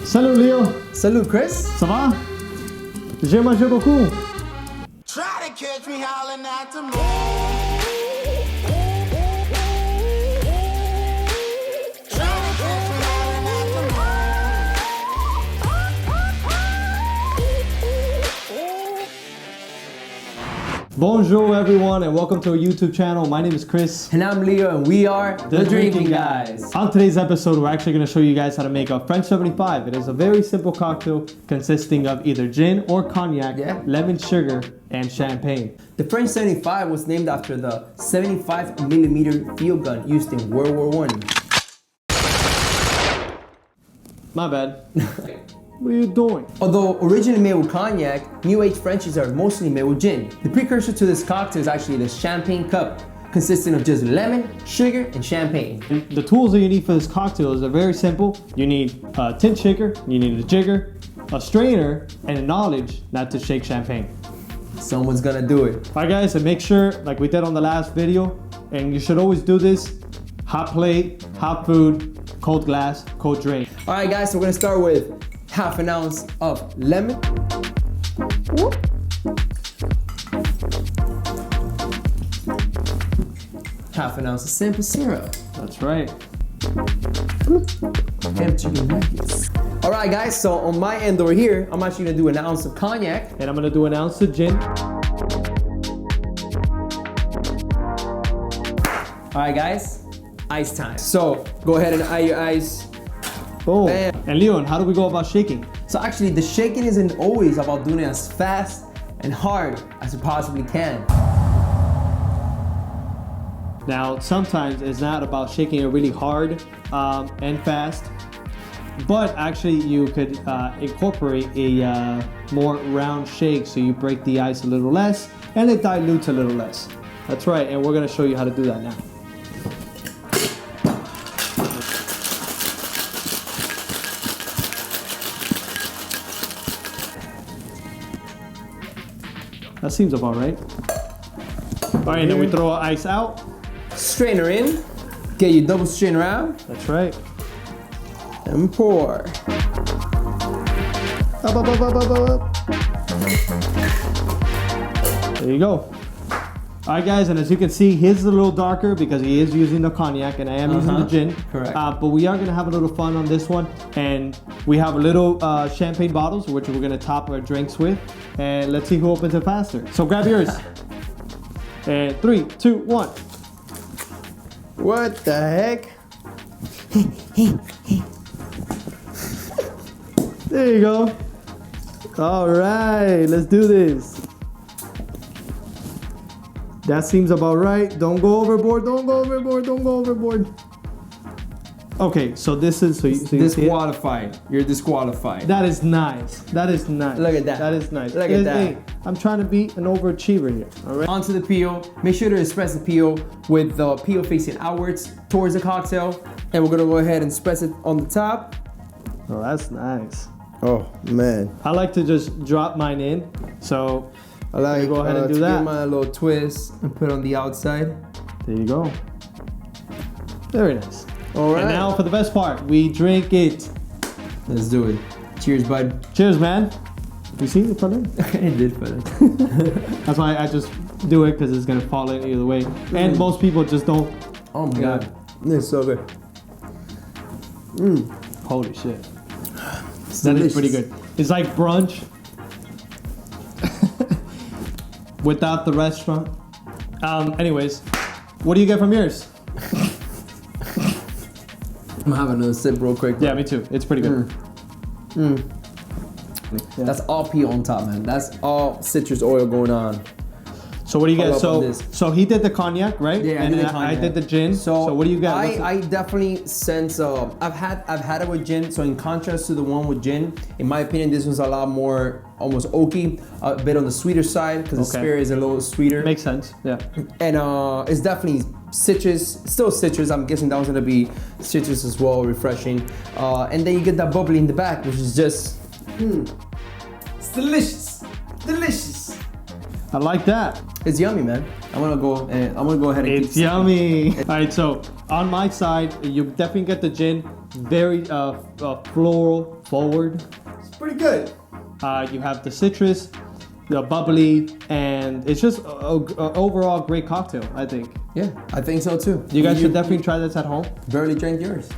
Salut Leo. Salut Chris. Ça va? J'ai mangé beaucoup. Try to catch me howling at the moon. Bonjour everyone and welcome to our YouTube channel. My name is Chris. And I'm Leo and we are the Drinking Guys. On today's episode, we're actually going to show you guys how to make a French 75. It is a very simple cocktail consisting of either gin or cognac, lemon sugar, and champagne. The French 75 was named after the 75mm field gun used in World War I. My bad. What are you doing? Although originally made with cognac, New Age Frenchies are mostly made with gin. The precursor to this cocktail is actually the champagne cup, consisting of just lemon, sugar, and champagne. The tools that you need for this cocktail are very simple. You need a tin shaker, you need a jigger, a strainer, and knowledge not to shake champagne. Someone's gonna do it. Alright guys, and make sure, like we did on the last video, and you should always do this, hot plate, hot food, cold glass, cold drink. Alright guys, so we're gonna start with half an ounce of lemon. Half an ounce of simple syrup. That's right. Empty your nuggets. Alright guys, so on my end over here, I'm actually gonna do an ounce of cognac. And I'm gonna do an ounce of gin. Alright guys, ice time. So go ahead and add your ice. Boom. Bam. And Leon, how do we go about shaking? So actually the shaking isn't always about doing it as fast and hard as you possibly can. Now, sometimes it's not about shaking it really hard and fast, but actually you could incorporate a more round shake so you break the ice a little less and it dilutes a little less. That's right, and we're gonna show you how to do that now. That seems about right. All right, and then we throw our ice out. Strainer in, get your double strainer out, That's right. and pour. Up, up, up, up, up, up. There you go. All right, guys, and as you can see, his is a little darker because he is using the cognac and I am using the gin. Correct. But we are gonna have a little fun on this one, and we have a little champagne bottles which we're gonna top our drinks with, and let's see who opens it faster. So grab yours. And 3, 2, 1. What the heck? There you go. All right, let's do this. That seems about right. Don't go overboard, don't go overboard, don't go overboard. Okay, so this is, so you see it? Disqualified. You're disqualified. That is nice. That is nice. Look at that. That is nice. Look at that. Hey, I'm trying to be an overachiever here, all right? Onto the peel. Make sure to express the peel with the peel facing outwards towards the cocktail. And we're gonna go ahead and express it on the top. Oh, that's nice. Oh man. I like to just drop mine in, so I like go ahead and do to that. give mine a little twist and put it on the outside. there you go. Very nice. All right. And now for the best part, we drink it. Let's do it. Cheers, bud. Cheers, man. You see it put in? It did put it. That's why I just do it because it's gonna fall in either way. And most people just don't. Oh my Yeah. god. This is so good. Holy shit. It's That is delicious. pretty good. It's like brunch without the restaurant. Anyways, what do you get from yours? I'm gonna have another sip real quick. Yeah, me too. It's pretty good. Yeah. That's all peel on top, man. That's all citrus oil going on. So what do you Follow get? up on So this. so he did the cognac, right? Yeah, I and did the then I cognac. did the gin. So what do you got? What's I definitely sense. I've had it with gin. So in contrast to the one with gin, in my opinion, this one's a lot more almost oaky, a bit on the sweeter side because the Okay. spirit is a little sweeter. Makes sense. Yeah. And it's definitely citrus, still citrus. I'm guessing that one's gonna be citrus as well, refreshing. And then you get that bubbly in the back, which is just, it's delicious, delicious. I like that. It's yummy, man. I'm gonna go ahead and It's yummy. All right, so On my side, you definitely get the gin, very floral forward. It's pretty good. You have the citrus, the bubbly, and it's just a overall great cocktail, I think. Yeah, I think so too. You guys should definitely try this at home. Barely drank yours.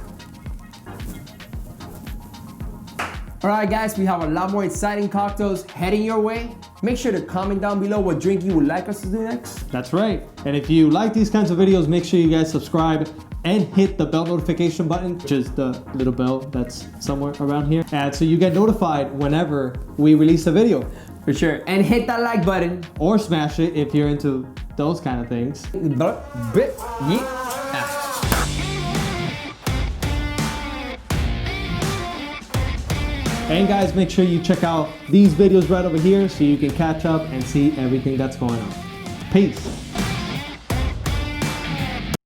Alright guys, we have a lot more exciting cocktails heading your way. Make sure to comment down below what drink you would like us to do next. That's right. And if you like these kinds of videos, make sure you guys subscribe and hit the bell notification button, which is the little bell that's somewhere around here. And so you get notified whenever we release a video. For sure. And hit that like button. Or smash it if you're into those kind of things. And guys, make sure you check out these videos right over here so you can catch up and see everything that's going on. Peace.